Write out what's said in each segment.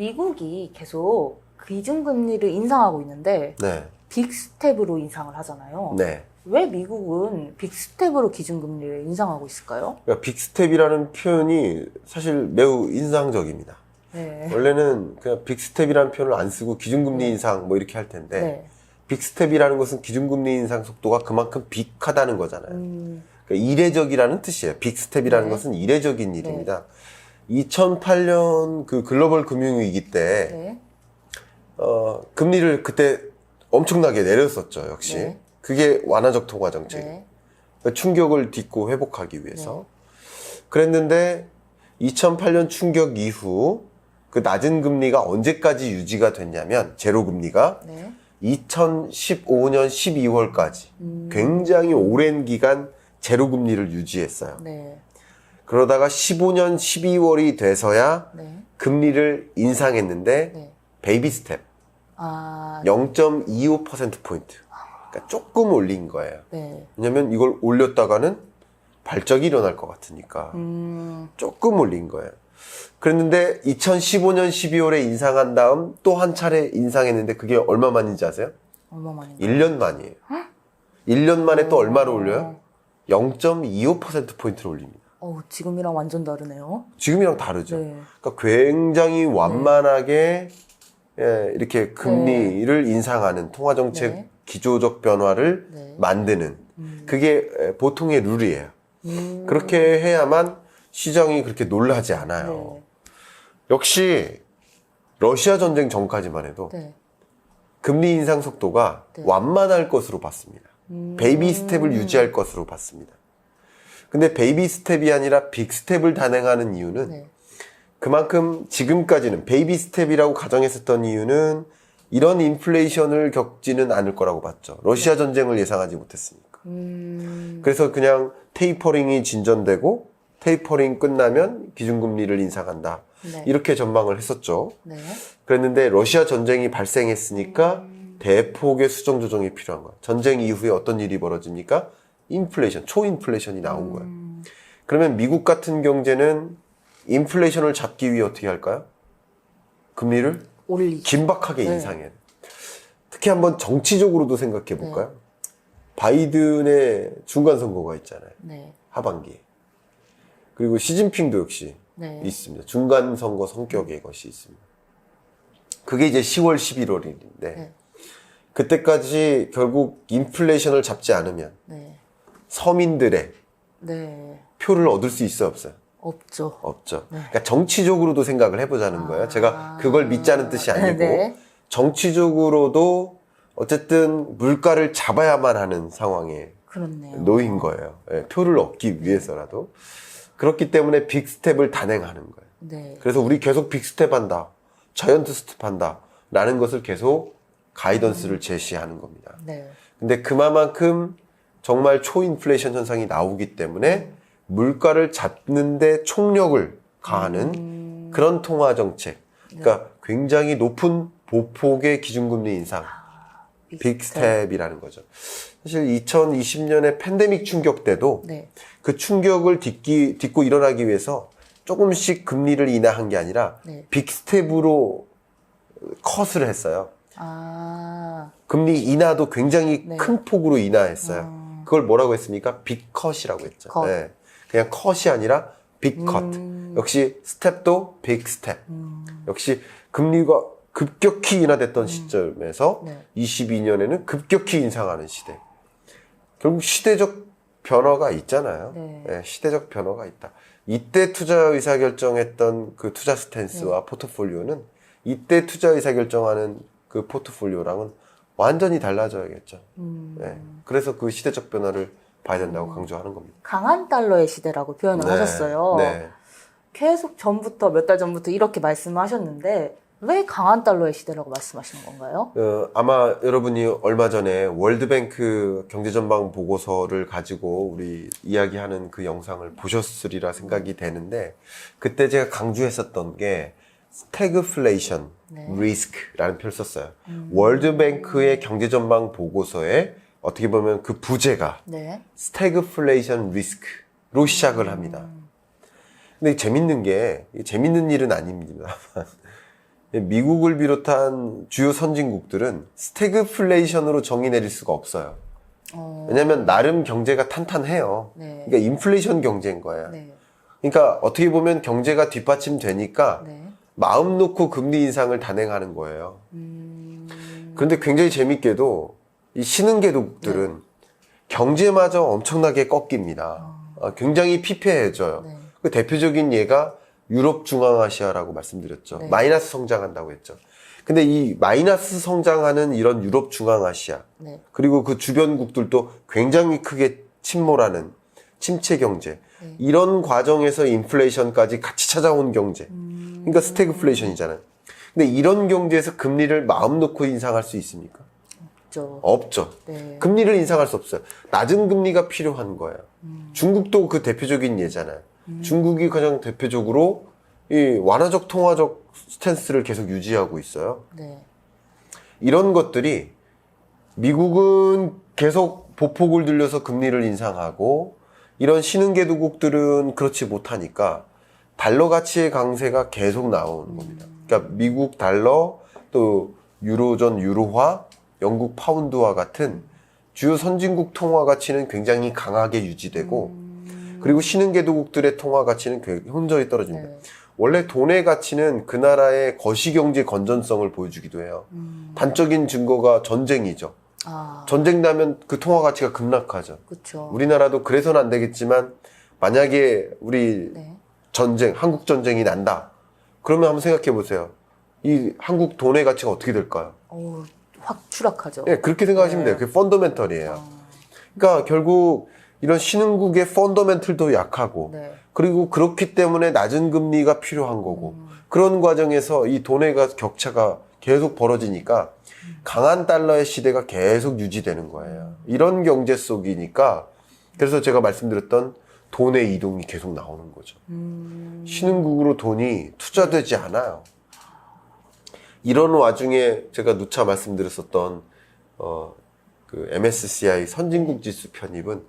미국이 계속 기준금리를 인상하고 있는데 네. 빅스텝으로 인상을 하잖아요. 네. 왜 미국은 빅스텝으로 기준금리를 인상하고 있을까요? 그러니까 빅스텝이라는 표현이 사실 매우 인상적입니다. 네. 원래는 그냥 빅스텝이라는 표현을 안 쓰고 기준금리 네. 인상 뭐 이렇게 할 텐데 네. 빅스텝이라는 것은 기준금리 인상 속도가 그만큼 빅하다는 거잖아요. 그러니까 이례적이라는 뜻이에요. 빅스텝이라는 네. 것은 이례적인 일입니다. 2008년 그 글로벌 금융위기 때 네. 금리를 그때 엄청나게 내렸었죠. 역시 네. 그게 완화적 통화 정책. 네. 충격을 딛고 회복하기 위해서 그랬는데 2008년 충격 이후 그 낮은 금리가 언제까지 유지가 됐냐면 제로 금리가 네. 2015년 12월까지 굉장히 오랜 기간 제로 금리를 유지했어요. 네. 그러다가 15년 12월이 돼서야 네. 금리를 인상했는데 네. 베이비 스텝 아, 0.25%포인트. 그러니까 조금 올린 거예요. 네. 왜냐면 이걸 올렸다가는 발작이 일어날 것 같으니까 조금 올린 거예요. 그랬는데 2015년 12월에 인상한 다음 또 한 차례 인상했는데 그게 얼마 만인지 아세요? 얼마만인가요? 1년 만이에요. 1년 만에 또 얼마를 올려요? 0.25%포인트를 올립니다. 지금이랑 완전 다르네요. 지금이랑 다르죠. 네. 그러니까 굉장히 완만하게 이렇게 금리를 인상하는 통화정책 네. 기조적 변화를 네. 만드는 그게 보통의 룰이에요. 그렇게 해야만 시장이 그렇게 놀라지 않아요. 네. 역시 러시아 전쟁 전까지만 해도 네. 금리 인상 속도가 네. 완만할 것으로 봤습니다. 베이비 스텝을 유지할 것으로 봤습니다. 근데 베이비 스텝이 아니라 빅 스텝을 단행하는 이유는 네. 그만큼 지금까지는 베이비 스텝이라고 가정했었던 이유는 이런 인플레이션을 겪지는 않을 거라고 봤죠. 러시아 전쟁을 예상하지 못했으니까. 그래서 그냥 테이퍼링이 진전되고 테이퍼링 끝나면 기준금리를 인상한다. 네. 이렇게 전망을 했었죠. 네. 그랬는데 러시아 전쟁이 발생했으니까 대폭의 수정 조정이 필요한 거야. 전쟁 이후에 어떤 일이 벌어집니까? 인플레이션, 초인플레이션이 나온 거예요. 그러면 미국 같은 경제는 인플레이션을 잡기 위해 어떻게 할까요? 금리를 올리죠. 긴박하게 네. 인상해야 돼. 특히 한번 정치적으로도 생각해 볼까요? 바이든의 중간 선거가 있잖아요. 네. 하반기에. 그리고 시진핑도 역시 네. 있습니다. 중간 선거 성격의 것이 있습니다. 그게 이제 10월, 11월인데 네. 그때까지 결국 인플레이션을 잡지 않으면 네. 서민들의 네. 표를 얻을 수 있어요, 없어요? 없죠. 없죠. 네. 그러니까 정치적으로도 생각을 해보자는 거예요. 제가 그걸 믿자는 뜻이 아니고 네. 정치적으로도 어쨌든 물가를 잡아야만 하는 상황에 그렇네요. 놓인 거예요. 예, 표를 얻기 위해서라도. 그렇기 때문에 빅스텝을 단행하는 거예요. 네. 그래서 우리 계속 빅스텝 한다. 자이언트 스텝 한다. 라는 것을 계속 가이던스를 제시하는 겁니다. 네. 근데 그만큼 정말 초인플레이션 현상이 나오기 때문에 물가를 잡는데 총력을 가하는 그런 통화 정책. 그러니까 굉장히 높은 보폭의 기준금리 인상. 빅스텝이라는 거죠. 사실 2020년에 팬데믹 충격 때도 네. 그 충격을 딛고 일어나기 위해서 조금씩 금리를 인하한 게 아니라 네. 빅스텝으로 컷을 했어요. 아. 금리 인하도 굉장히 네. 큰 폭으로 인하했어요. 그걸 뭐라고 했습니까? 빅컷이라고 했죠. 컷. 네. 그냥 컷이 아니라 빅컷. 역시 스텝도 빅스텝. 역시 금리가 급격히 인하됐던 시점에서 네. 22년에는 급격히 인상하는 시대. 결국 시대적 변화가 있잖아요. 네. 네, 시대적 변화가 있다. 이때 투자 의사 결정했던 그 투자 스탠스와 포트폴리오는 이때 투자 의사 결정하는 그 포트폴리오랑은 완전히 달라져야겠죠. 네. 그래서 그 시대적 변화를 봐야 된다고 강조하는 겁니다. 강한 달러의 시대라고 표현을 네. 하셨어요. 네. 계속 전부터 몇 달 전부터 이렇게 말씀하셨는데 왜 강한 달러의 시대라고 말씀하시는 건가요? 아마 여러분이 얼마 전에 월드뱅크 경제전망 보고서를 가지고 우리 이야기하는 그 영상을 보셨으리라 생각이 되는데 그때 제가 강조했었던 게 스태그플레이션 리스크라는 표를 썼어요. 월드뱅크의 경제전망 보고서에 어떻게 보면 그 부제가 네. 스태그플레이션 리스크로 시작을 합니다. 근데 재밌는 일은 아닙니다. 미국을 비롯한 주요 선진국들은 스태그플레이션으로 정의 내릴 수가 없어요. 왜냐하면 나름 경제가 탄탄해요. 네. 그러니까 인플레이션 경제인 거야. 네. 그러니까 어떻게 보면 경제가 뒷받침되니까 네. 마음 놓고 금리 인상을 단행하는 거예요. 그런데 굉장히 재밌게도 이 신흥계국들은 경제마저 엄청나게 꺾입니다. 굉장히 피폐해져요. 네. 그 대표적인 예가 유럽 중앙아시아라고 말씀드렸죠. 네. 마이너스 성장한다고 했죠. 근데 이 마이너스 성장하는 이런 유럽 중앙아시아 네. 그리고 그 주변국들도 굉장히 크게 침몰하는 침체 경제 네. 이런 과정에서 인플레이션까지 같이 찾아온 경제 그러니까 스태그플레이션이잖아요. 근데 이런 경제에서 금리를 마음 놓고 인상할 수 있습니까? 없죠. 없죠. 네. 금리를 인상할 수 없어요. 낮은 금리가 필요한 거예요. 중국도 그 대표적인 예잖아요. 중국이 가장 대표적으로 이 완화적 통화적 스탠스를 계속 유지하고 있어요. 네. 이런 것들이 미국은 계속 보폭을 들려서 금리를 인상하고 이런 신흥계도국들은 그렇지 못하니까 달러 가치의 강세가 계속 나오는 겁니다. 그러니까 미국 달러 또 유로존 유로화, 영국 파운드와 같은 주요 선진국 통화 가치는 굉장히 강하게 유지되고 그리고 신흥계도국들의 통화 가치는 현저히 떨어집니다. 네. 원래 돈의 가치는 그 나라의 거시경제 건전성을 보여주기도 해요. 단적인 증거가 전쟁이죠. 아, 전쟁 나면 그 통화 가치가 급락하죠. 그렇죠. 우리나라도 그래서는 안 되겠지만 만약에 우리 네. 전쟁, 한국 전쟁이 난다. 그러면 한번 생각해 보세요. 이 한국 돈의 가치가 어떻게 될까요? 확 추락하죠. 예, 그렇게 생각하시면 돼요. 그게 펀더멘털이에요. 그러니까 결국 이런 신흥국의 펀더멘털도 약하고 네. 그리고 그렇기 때문에 낮은 금리가 필요한 거고 그런 과정에서 이 돈의 격차가 계속 벌어지니까 강한 달러의 시대가 계속 유지되는 거예요. 이런 경제 속이니까 그래서 제가 말씀드렸던 돈의 이동이 계속 나오는 거죠. 신흥국으로 돈이 투자되지 않아요. 이런 와중에 제가 누차 말씀드렸었던 그 MSCI 선진국 지수 편입은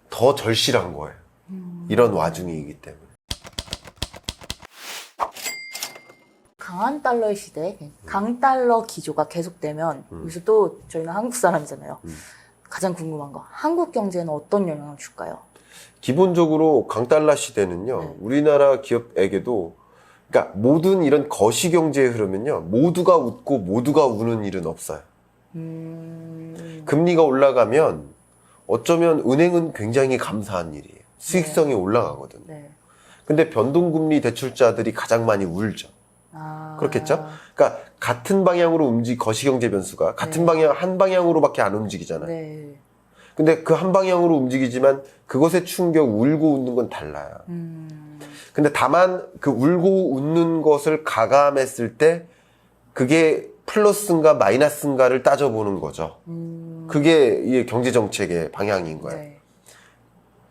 더 절실한 거예요. 이런 와중이기 때문에. 강한 달러의 시대, 강달러 기조가 계속되면 여기서 또 저희는 한국 사람이잖아요. 가장 궁금한 거, 한국 경제에는 어떤 영향을 줄까요? 기본적으로 강달러 시대는요, 네. 우리나라 기업에게도, 그러니까 모든 이런 거시경제의 흐름은요, 모두가 웃고 모두가 우는 일은 없어요. 금리가 올라가면 어쩌면 은행은 굉장히 감사한 일이에요. 수익성이 올라가거든요. 네. 근데 변동금리 대출자들이 가장 많이 울죠. 아, 그렇겠죠? 그러니까 같은 방향으로 거시경제 변수가 같은 네. 한 방향으로밖에 안 움직이잖아요. 네. 근데 그 한 방향으로 움직이지만 그것의 충격, 울고 웃는 건 달라요. 근데 다만 그 울고 웃는 것을 가감했을 때 그게 플러스인가 마이너스인가를 따져보는 거죠. 그게 이 경제정책의 방향인 거예요. 네.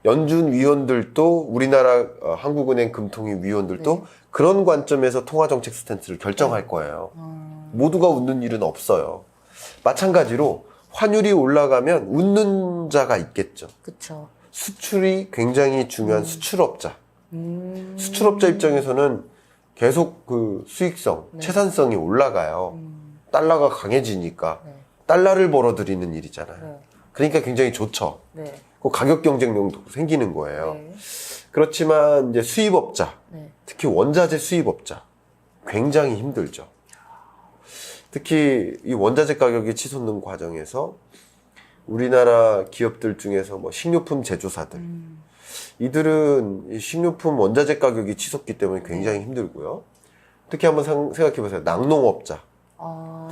연준 위원들도 우리나라 한국은행 금통위 위원들도 네. 그런 관점에서 통화정책 스탠스를 결정할 거예요. 모두가 웃는 일은 없어요. 마찬가지로 환율이 올라가면 웃는 자가 있겠죠. 그쵸. 수출이 굉장히 중요한 수출업자. 수출업자 입장에서는 계속 그 수익성, 네. 채산성이 올라가요. 달러가 강해지니까 네. 달러를 벌어들이는 일이잖아요. 네. 그러니까 굉장히 좋죠. 네. 그 가격 경쟁력도 생기는 거예요. 네. 그렇지만 이제 수입업자, 네. 특히 원자재 수입업자 굉장히 힘들죠. 특히 이 원자재 가격이 치솟는 과정에서 우리나라 기업들 중에서 뭐 식료품 제조사들 이들은 이 식료품 원자재 가격이 치솟기 때문에 굉장히 힘들고요. 특히 한번 생각해 보세요. 낙농업자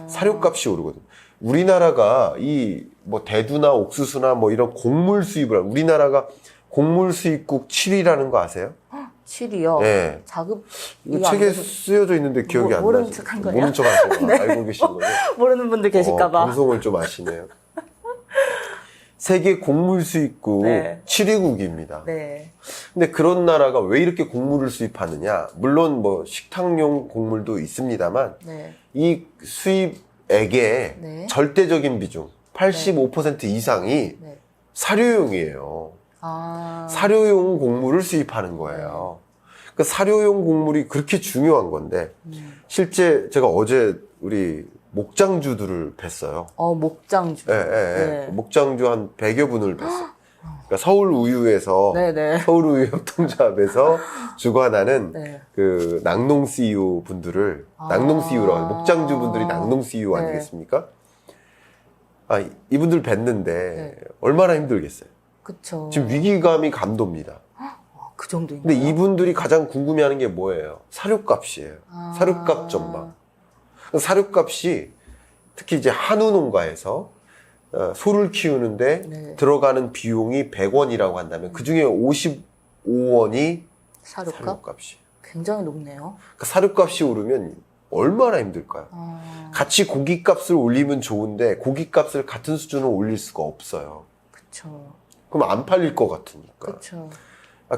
사료값이 오르거든요. 우리나라가 이 뭐 대두나 옥수수나 뭐 이런 곡물 수입을 우리나라가 곡물 수입국 7위라는 거 아세요? 7이요. 네. 자급 이거 이거 안 책에 돼서 쓰여져 있는데 기억이 안 모르는 나죠. 척한 거예요? 모르는 척 하세요. 알고 계신 거죠? 모르는 분들 계실까봐. 방송을 좀 아시네요. 세계 곡물 수입국 네. 7위국입니다. 네. 근데 그런 나라가 왜 이렇게 곡물을 수입하느냐? 물론 뭐 식탁용 곡물도 있습니다만 네. 이 수입액의 네. 절대적인 비중 85% 이상이 네. 사료용이에요. 아. 사료용 곡물을 수입하는 거예요. 그 사료용 곡물이 그렇게 중요한 건데 실제 제가 어제 우리 목장주들을 뵀어요. 목장주. 예, 예, 예. 네. 목장주 한 100여 분을 뵀어요. 그러니까 서울 우유에서 네네. 서울 우유 협동조합에서 주관하는 네. 그 낙농 CEO 분들을 낙농 CEO라고 목장주 분들이 낙농 CEO 네. 아니겠습니까? 이분들 뵀는데 네. 얼마나 힘들겠어요. 그쵸. 지금 위기감이 감도입니다. 그 정도인가요? 근데 이분들이 가장 궁금해하는 게 뭐예요? 사료값이에요. 사료값 전망. 사료값이 특히 이제 한우 농가에서 소를 키우는데 네. 들어가는 비용이 100원이라고 한다면 그 중에 55원이 사료값? 사료값이. 굉장히 높네요. 그러니까 사료값이 오르면 얼마나 힘들까요? 같이 고기값을 올리면 좋은데 고기값을 같은 수준으로 올릴 수가 없어요. 그쵸. 그럼 안 팔릴 것 같으니까. 그쵸.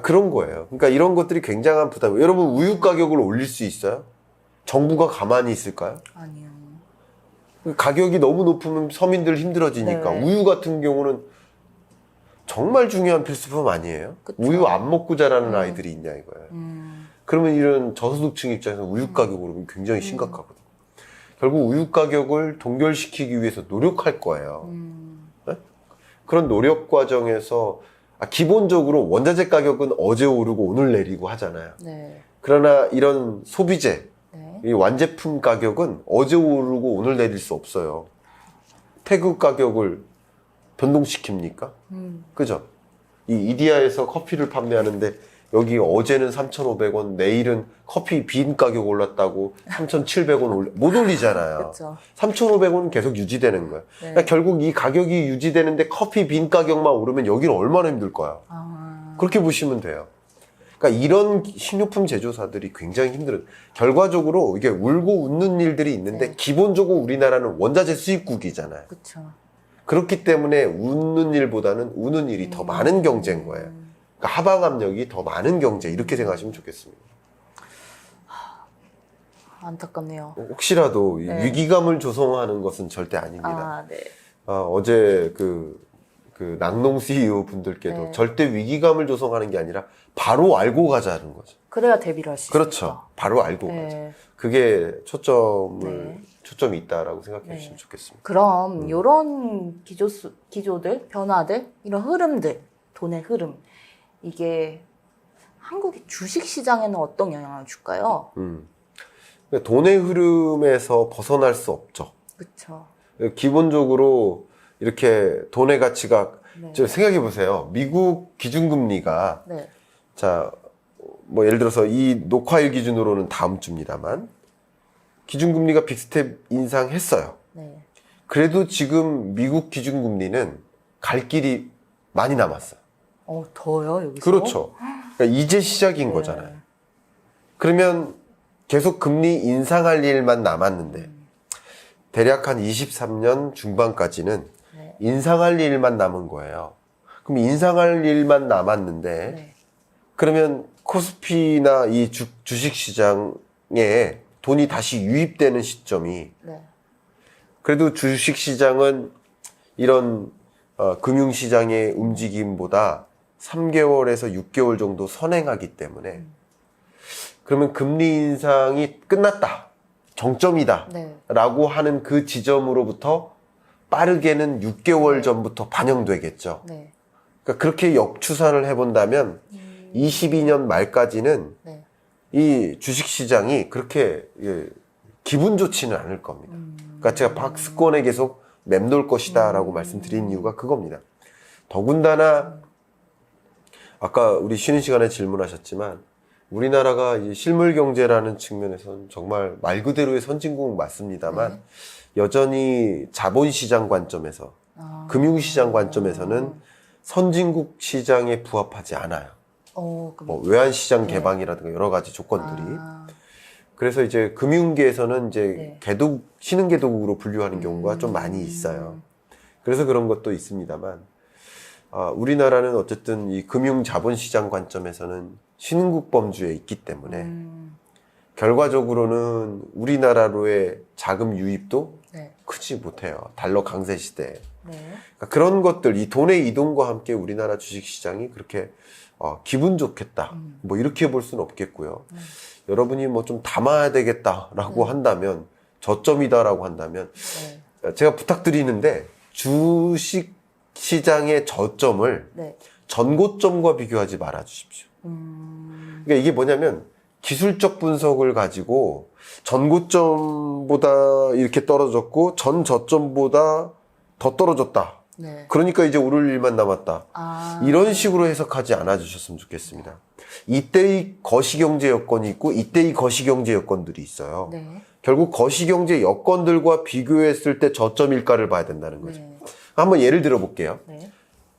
그런 거예요. 그러니까 이런 것들이 굉장한 부담이에요. 여러분 우유 가격을 올릴 수 있어요? 정부가 가만히 있을까요? 아니요. 가격이 너무 높으면 서민들 힘들어지니까. 네. 우유 같은 경우는 정말 중요한 필수품 아니에요? 그쵸. 우유 안 먹고 자라는 아이들이 있냐 이거예요. 그러면 이런 저소득층 입장에서 우유 가격 오르면 굉장히 심각하거든요. 결국 우유 가격을 동결시키기 위해서 노력할 거예요. 네? 그런 노력 과정에서 기본적으로 원자재 가격은 어제 오르고 오늘 내리고 하잖아요. 네. 그러나 이런 소비재, 네. 이 완제품 가격은 어제 오르고 오늘 내릴 수 없어요. 태그 가격을 변동시킵니까? 그죠? 이 이디야에서 커피를 판매하는데 여기 어제는 3,500원, 내일은 커피 빈 가격 올랐다고 3,700원 못 올리잖아요. 그쵸. 3,500원은 계속 유지되는 거예요. 네. 그러니까 결국 이 가격이 유지되는데 커피 빈 가격만 오르면 여기는 얼마나 힘들까요? 그렇게 보시면 돼요. 그러니까 이런 식료품 제조사들이 굉장히 힘들어요. 결과적으로 이게 울고 웃는 일들이 있는데 네. 기본적으로 우리나라는 원자재 수입국이잖아요. 그쵸. 그렇기 때문에 웃는 일보다는 우는 일이 더 많은 경제인 거예요. 그러니까 하방 압력이 더 많은 경제 이렇게 생각하시면 좋겠습니다. 안타깝네요. 혹시라도 이 네. 위기감을 조성하는 것은 절대 아닙니다. 네. 어제 그 낙농 CEO 분들께도 네. 절대 위기감을 조성하는 게 아니라 바로 알고 가자는 거죠. 그래야 대비를 할 수 있어요. 그렇죠. 바로 알고 가자. 네. 그게 네. 초점이 있다라고 생각해 네. 주시면 좋겠습니다. 그럼 이런 기조들, 변화들, 이런 흐름들, 돈의 흐름, 이게 한국의 주식시장에는 어떤 영향을 줄까요? 돈의 흐름에서 벗어날 수 없죠. 그렇죠. 기본적으로 이렇게 돈의 가치가 네. 생각해 보세요. 미국 기준금리가 네. 자, 뭐 예를 들어서 이 녹화일 기준으로는 다음 주입니다만 기준금리가 빅스텝 인상했어요. 네. 그래도 지금 미국 기준금리는 갈 길이 많이 남았어요. 더요, 여기서? 그렇죠. 그러니까 이제 시작인 네. 거잖아요. 그러면 계속 금리 인상할 일만 남았는데 대략 한 23년 중반까지는 네. 인상할 일만 남은 거예요. 그럼 인상할 일만 남았는데 네. 그러면 코스피나 이 주식시장에 돈이 다시 유입되는 시점이 네. 그래도 주식시장은 이런 금융시장의 움직임보다 3개월에서 6개월 정도 선행하기 때문에 그러면 금리 인상이 끝났다. 정점이다. 네. 라고 하는 그 지점으로부터 빠르게는 6개월 전부터 반영되겠죠. 네. 그러니까 그렇게 역추산을 해본다면 22년 말까지는 네. 이 주식시장이 그렇게 기분 좋지는 않을 겁니다. 그러니까 제가 박스권에 계속 맴돌 것이다 라고 말씀드린 이유가 그겁니다. 더군다나 아까 우리 쉬는 시간에 질문하셨지만 우리나라가 이 실물 경제라는 측면에서는 정말 말 그대로의 선진국 맞습니다만 여전히 자본시장 관점에서 금융시장 관점에서는 선진국 시장에 부합하지 않아요. 뭐 외환시장 개방이라든가 여러 가지 조건들이. 그래서 이제 금융계에서는 이제 네. 신흥개도국으로 분류하는 경우가 좀 많이 있어요. 그래서 그런 것도 있습니다만, 우리나라는 어쨌든 이 금융 자본시장 관점에서는 신흥국 범주에 있기 때문에 결과적으로는 우리나라로의 자금 유입도 네. 크지 못해요. 달러 강세 시대에. 네. 그러니까 그런 것들, 이 돈의 이동과 함께 우리나라 주식시장이 그렇게 기분 좋겠다. 뭐 이렇게 볼 수는 없겠고요. 여러분이 뭐 좀 담아야 되겠다라고 한다면, 저점이다라고 한다면, 네. 제가 부탁드리는데 주식 시장의 저점을 네. 전고점과 비교하지 말아 주십시오. 그러니까 이게 뭐냐면 기술적 분석을 가지고 전고점보다 이렇게 떨어졌고 전 저점보다 더 떨어졌다. 네. 그러니까 이제 오를 일만 남았다. 아. 이런 식으로 해석하지 않아 주셨으면 좋겠습니다. 이때의 거시경제 여건이 있고 이때의 거시경제 여건들이 있어요. 네. 결국 거시경제 여건들과 비교했을 때 저점일가를 봐야 된다는 거죠. 네. 한번 예를 들어 볼게요. 네.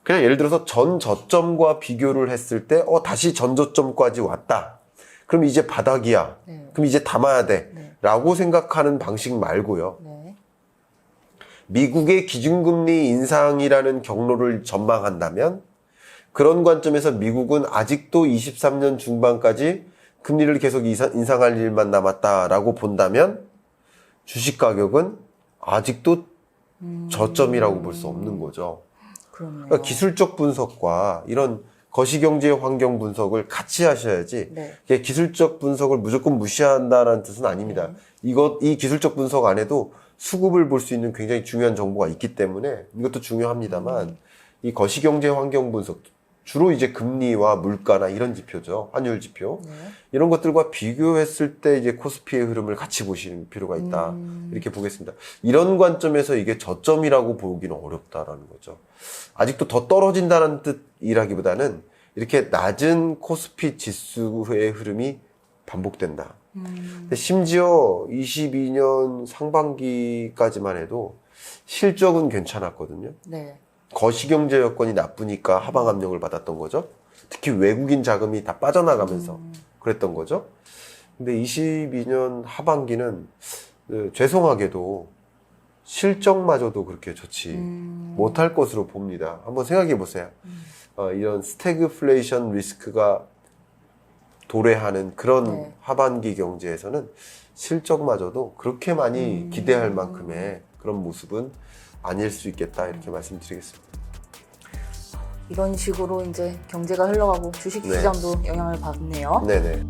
그냥 예를 들어서 전 저점과 비교를 했을 때 다시 전 저점까지 왔다. 그럼 이제 바닥이야. 네. 그럼 이제 담아야 돼. 네. 라고 생각하는 방식 말고요. 네. 미국의 기준금리 인상이라는 경로를 전망한다면 그런 관점에서 미국은 아직도 23년 중반까지 금리를 계속 인상할 일만 남았다라고 본다면 주식 가격은 아직도 저점이라고 볼 수 없는 거죠. 그렇네요. 그러니까 기술적 분석과 이런 거시경제 환경 분석을 같이 하셔야지 네. 이게 기술적 분석을 무조건 무시한다는 뜻은 아닙니다. 이 기술적 분석 안에도 수급을 볼 수 있는 굉장히 중요한 정보가 있기 때문에 이것도 중요합니다만 이 거시경제 환경 분석 주로 이제 금리와 물가나 이런 지표죠. 환율 지표. 네. 이런 것들과 비교했을 때 이제 코스피의 흐름을 같이 보시는 필요가 있다. 이렇게 보겠습니다. 이런 관점에서 이게 저점이라고 보기는 어렵다라는 거죠. 아직도 더 떨어진다는 뜻이라기보다는 이렇게 낮은 코스피 지수의 흐름이 반복된다. 근데 심지어 22년 상반기까지만 해도 실적은 괜찮았거든요. 네. 거시경제 여건이 나쁘니까 하방 압력을 받았던 거죠. 특히 외국인 자금이 다 빠져나가면서 그랬던 거죠. 근데 22년 하반기는 죄송하게도 실적마저도 그렇게 좋지 못할 것으로 봅니다. 한번 생각해 보세요. 이런 스태그플레이션 리스크가 도래하는 그런 네. 하반기 경제에서는 실적마저도 그렇게 많이 기대할 만큼의 그런 모습은 아닐 수 있겠다 이렇게 말씀드리겠습니다. 이런 식으로 이제 경제가 흘러가고 주식 네. 시장도 영향을 받네요. 네네.